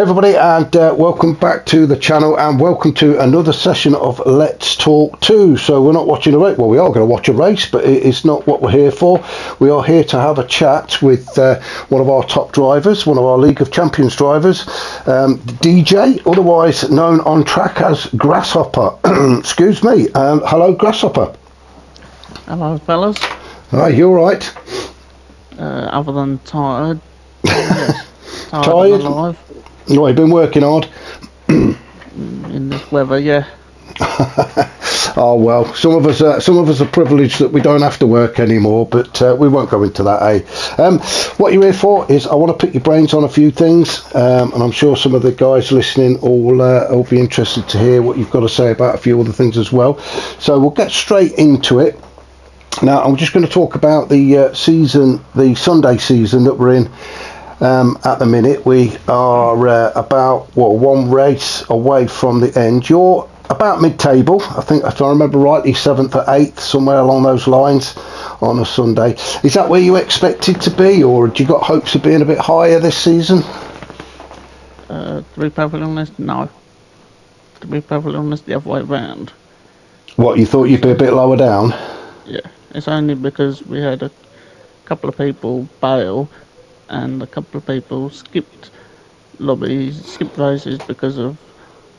Everybody, and welcome back to the channel, and welcome to another session of Let's Talk 2. So we're not watching a race. Well, we are going to watch a race, but it's not what we're here for. We are here to have a chat with one of our top drivers, one of our League of Champions drivers, DJ, otherwise known on track as Grasshopper. Excuse me. Hello, Grasshopper. Hello, fellas. Hi, you all right? Other than tired. Yes, Tired? and alive. No, you've been working hard. In this weather, yeah. Oh well, some of us are privileged that we don't have to work anymore, but we won't go into that, What you're here for is I want to pick your brains on a few things, and I'm sure some of the guys listening will be interested to hear what you've got to say about a few other things as well. So we'll get straight into it. Now I'm just going to talk about the season, the Sunday season that we're in. At the minute, we are about one race away from the end. You're about mid-table, I think, if I remember rightly, 7th or 8th, somewhere along those lines on a Sunday. Is that where you expected to be, or had you got hopes of being a bit higher this season? To be perfectly honest, no. To be perfectly honest, the other way round. What, you thought you'd be a bit lower down? Yeah, it's only because we had a couple of people bail, and a couple of people skipped races because of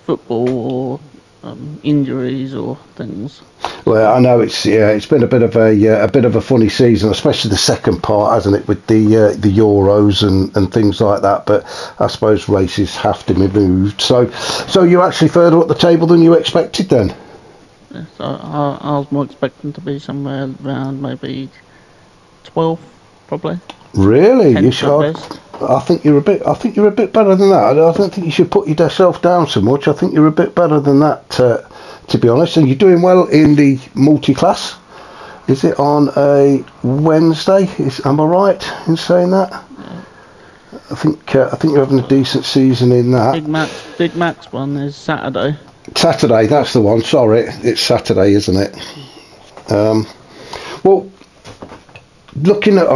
football or injuries or things. Well, I know it's been a bit of a funny season, especially the second part, hasn't it, with the Euros and things like that. But I suppose races have to be moved. So you're actually further up the table than you expected then. Yeah, so I was more expecting to be somewhere around maybe 12th, probably. Really? You should. I think you're a bit better than that. I don't think you should put yourself down so much. I think you're a bit better than that, to be honest. And you're doing well in the multi-class. Is it on a Wednesday? Am I right in saying that? Yeah. I think you're having a decent season in that. Big Max one is Saturday. Saturday, that's the one. Sorry, it's Saturday, isn't it? Well. I'm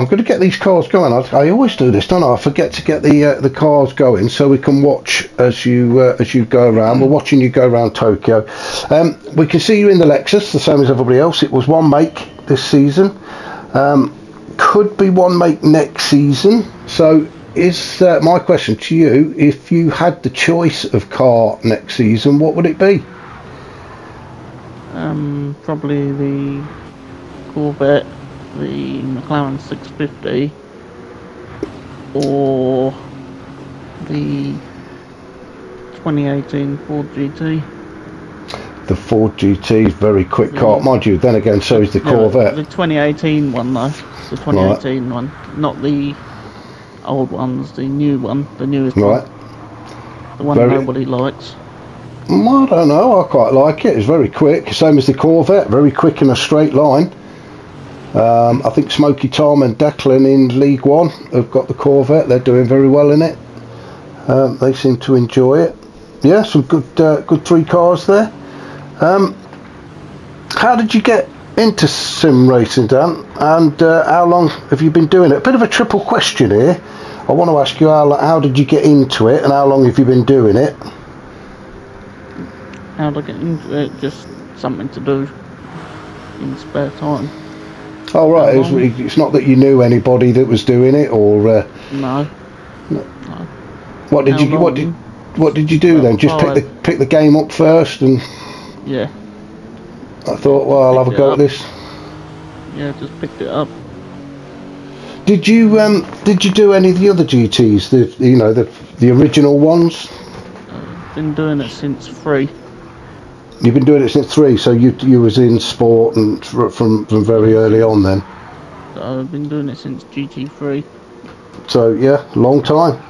going to get these cars going. I always do this, don't I? I forget to get the cars going so we can watch as you go around. We're watching you go around Tokyo. We can see you in the Lexus, the same as everybody else. It was one make this season. Could be one make next season. So is my question to you: if you had the choice of car next season, what would it be? Probably the Corvette, the McLaren 650, or the 2018 Ford GT. The Ford GT is very quick car, mind you. Then again, so is the Corvette. The 2018 one though, the 2018 one, not the old ones, the new one, the newest one. The one nobody likes. I don't know, I quite like it. It's very quick, same as the Corvette, very quick in a straight line. I think Smokey Tom and Declan in League One have got the Corvette. They're doing very well in it. They seem to enjoy it. Yeah, some good three cars there. How did you get into sim racing, Dan? And how long have you been doing it? A bit of a triple question here. I want to ask you how did you get into it, and how long have you been doing it? How did I get into it? Just something to do in spare time. Oh right, it's not that you knew anybody that was doing it, or no. What did you do then? Just pick the game up first, and yeah. I thought, well, I'll have a go at this. Yeah, just picked it up. Did you do any of the other GTs? The original ones? I've been doing it since 3. You've been doing it since 3, so you was in sport and from very early on then. So I've been doing it since GT3. So yeah, long time.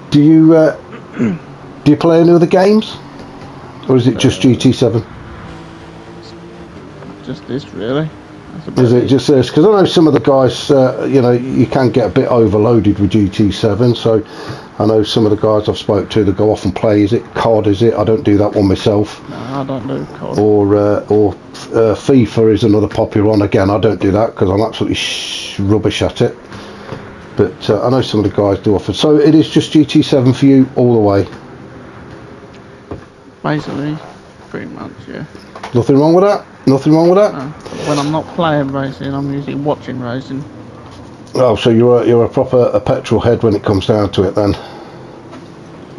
Do you play any other games, or is it just GT7? Just this, really. Is it just this? Because I know some of the guys, you can get a bit overloaded with GT7. So I know some of the guys I've spoke to that go off and play. Is it COD? Is it? I don't do that one myself. No, I don't do COD. Or FIFA is another popular one. Again, I don't do that because I'm absolutely rubbish at it. but I know some of the guys do offer. So it is just GT7 for you all the way. Basically, pretty much, yeah. Nothing wrong with that? Nothing wrong with that? No. When I'm not playing racing, I'm usually watching racing. Oh, so you're a proper petrol head when it comes down to it then?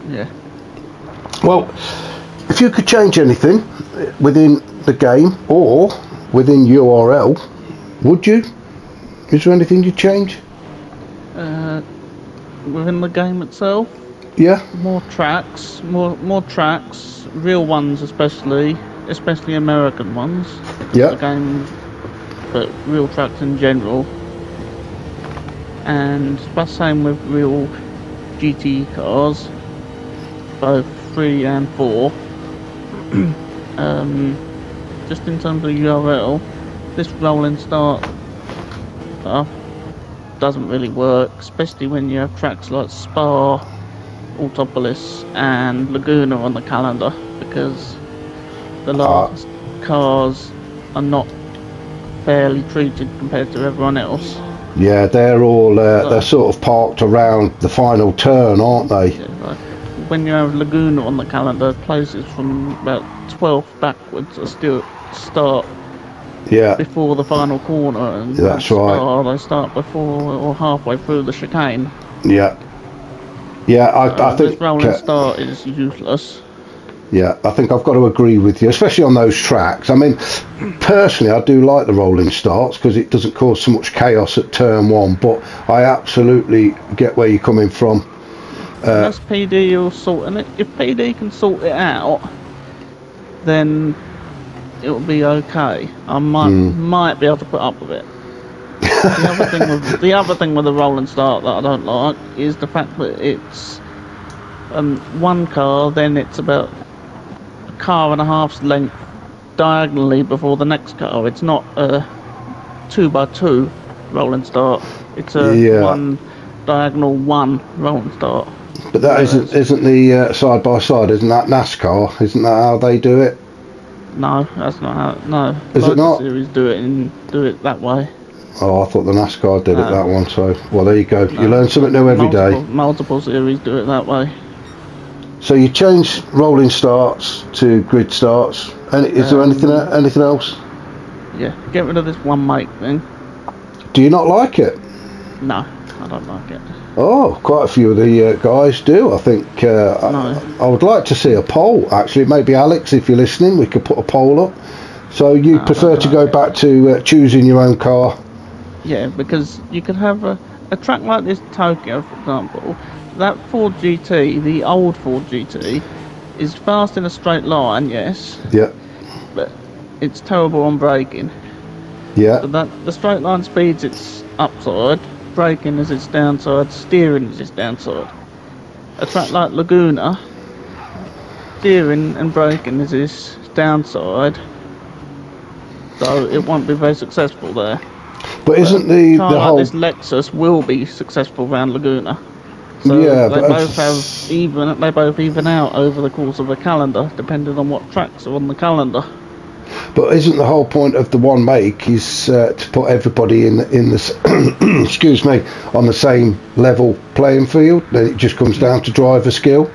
Yeah. Well, if you could change anything within the game or within URL, would you? Is there anything you'd change? Within the game itself? Yeah. More tracks, more tracks, real ones especially American ones. Yeah. The game, but real tracks in general. And the same with real GT cars, both 3 and 4. Just in terms of URL, this rolling start stuff doesn't really work, especially when you have tracks like Spa, Autopolis and Laguna on the calendar, because the last cars are not fairly treated compared to everyone else. Yeah, they're all they're sort of parked around the final turn, aren't they? Yeah, like when you have Laguna on the calendar, places from about 12th backwards are still start before the final corner, and that's right. They start before or halfway through the chicane. Yeah, I think this rolling start is useless. Yeah, I think I've got to agree with you, especially on those tracks. I mean, personally, I do like the rolling starts because it doesn't cause so much chaos at turn 1, but I absolutely get where you're coming from. Unless PD will sort it. If PD can sort it out, then it'll be okay. I might be able to put up with it. The other thing with the rolling start that I don't like is the fact that it's one car, then it's about a car and a half's length diagonally before the next car. It's not a 2x2 rolling start. It's a one diagonal one rolling start. But that isn't the side by side, isn't that NASCAR? Isn't that how they do it? No, that's not how. No, is it not? Series do it that way. Oh, I thought the NASCAR did it that one. So, well, there you go. You learn something new every day. Multiple series do it that way. So you change rolling starts to grid starts. And is there anything else? Yeah, get rid of this one make thing. Do you not like it? No, I don't like it. Oh, quite a few of the guys do. I think I would like to see a poll, actually. Maybe Alex, if you're listening, we could put a poll up. So you prefer to go back to choosing your own car? Yeah, because you could have a track like this, Tokyo, for example. That Ford GT, the old Ford GT, is fast in a straight line, yes. Yeah. But it's terrible on braking. Yeah. So the straight line speed's its upside, braking is its downside, steering is its downside. A track like Laguna, steering and braking is its downside, so it won't be very successful there. But isn't the whole... like this Lexus will be successful around Laguna. So yeah, they both even out over the course of a calendar, depending on what tracks are on the calendar. But isn't the whole point of the one make is to put everybody in this excuse me, on the same level playing field? Then it just comes down to driver skill.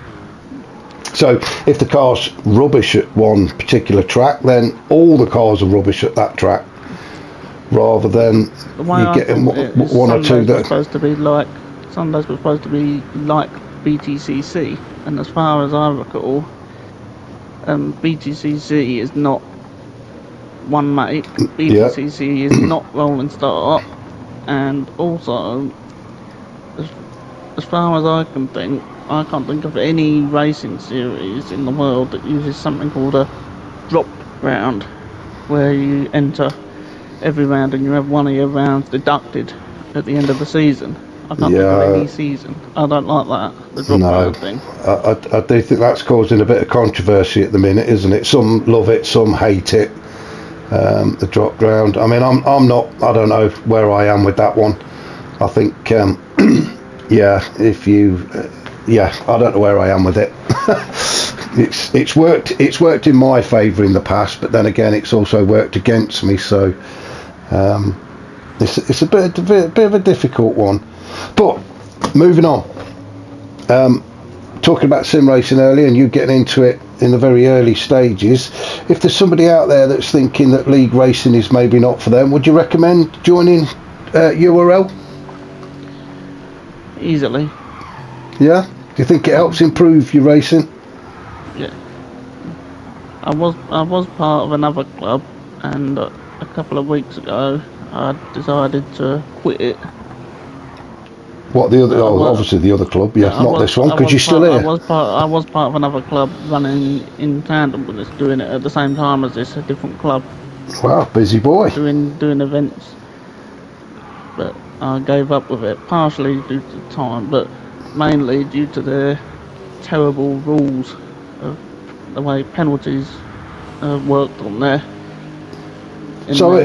So if the car's rubbish at one particular track, then all the cars are rubbish at that track, rather than you getting one or two that are supposed to be like Sundays were supposed to be like BTCC, and as far as I recall, BTCC is not one make. BTCC is not rolling start, and also, as far as I can think, I can't think of any racing series in the world that uses something called a drop round, where you enter every round and you have one of your rounds deducted at the end of the season. I can't think of any season. I don't like that, the drop round thing. I do think that's causing a bit of controversy at the minute, isn't it? Some love it, some hate it. The drop round. I mean, I'm not. I don't know where I am with that one. I think, if you, I don't know where I am with it. It's worked in my favour in the past, but then again, it's also worked against me. So it's a bit of a difficult one. But moving on, talking about sim racing earlier and you getting into it in the very early stages, if there's somebody out there that's thinking that league racing is maybe not for them, would you recommend joining URL? Easily. Yeah? Do you think it helps improve your racing? Yeah. I was part of another club, and a couple of weeks ago I decided to quit it. What, the other? Oh, obviously the other club. Yeah, not this one, because you're still here. I was part of another club running in tandem with us, doing it at the same time as this, a different club. Wow, busy boy. Doing events, but I gave up with it partially due to time, but mainly due to the terrible rules of the way penalties worked on there. So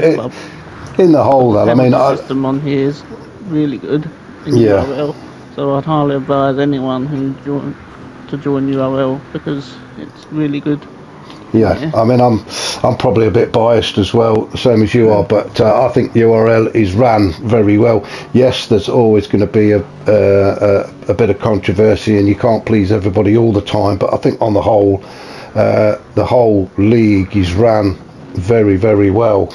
in the whole, then, I mean, the system on here is really good in URL, so I'd highly advise anyone who to join URL because it's really good. Yeah, I mean, I'm probably a bit biased as well, the same as you are, but I think URL is ran very well. Yes, there's always going to be a bit of controversy, and you can't please everybody all the time. But I think on the whole league is ran very, very well.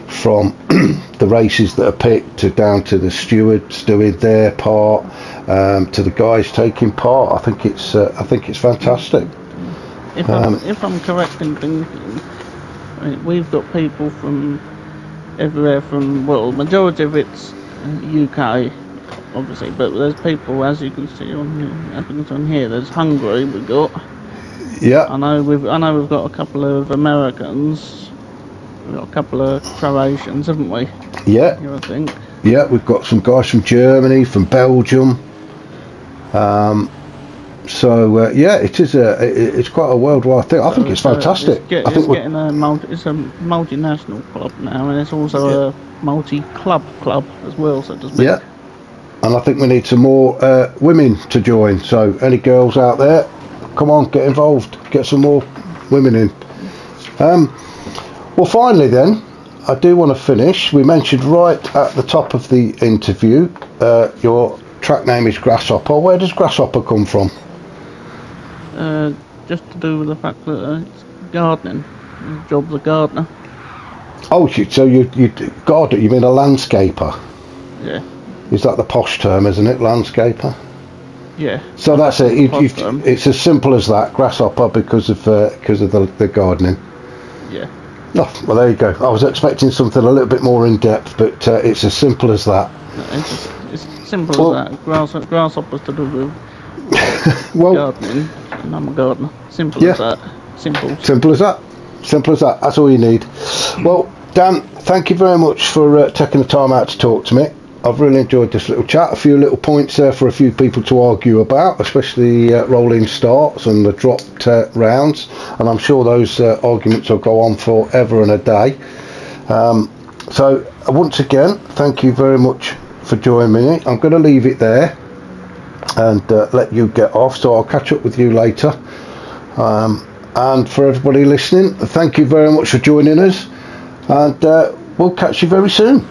From the races that are picked down to the stewards doing their part, to the guys taking part. I think it's fantastic. If I'm correct in thinking, I mean, we've got people from everywhere from, well, majority of it's UK, obviously, but there's people, as you can see on here, there's Hungary we've got. Yeah. I know we've got a couple of Americans, we've got a couple of Croatians, haven't we? Yeah. I think. Yeah, we've got some guys from Germany, from Belgium. So it's quite a worldwide thing. I think it's fantastic. It's a multinational club now, and it's also a multi-club club as well, so to speak. Yeah, and I think we need some more women to join. So any girls out there, come on, get involved. Get some more women in. Well, finally then, I do want to finish. We mentioned right at the top of the interview, your track name is Grasshopper. Where does Grasshopper come from? Just to do with the fact that it's gardening. His job's a gardener. Oh, so you garden? You mean a landscaper? Yeah. Is that the posh term, isn't it, landscaper? Yeah. So that's it. It's as simple as that, Grasshopper, because of the gardening. Yeah. Oh, well, there you go. I was expecting something a little bit more in depth, but it's as simple as that. No, it's simple as that. Grasshoppers to do with gardening, and I'm a gardener. Simple as that. Simple as that. Simple as that. That's all you need. Well, Dan, thank you very much for taking the time out to talk to me. I've really enjoyed this little chat. A few little points there for a few people to argue about, especially rolling starts and the dropped rounds. And I'm sure those arguments will go on forever and a day. So once again, thank you very much for joining me. I'm going to leave it there and let you get off. So I'll catch up with you later. And for everybody listening, thank you very much for joining us. And we'll catch you very soon.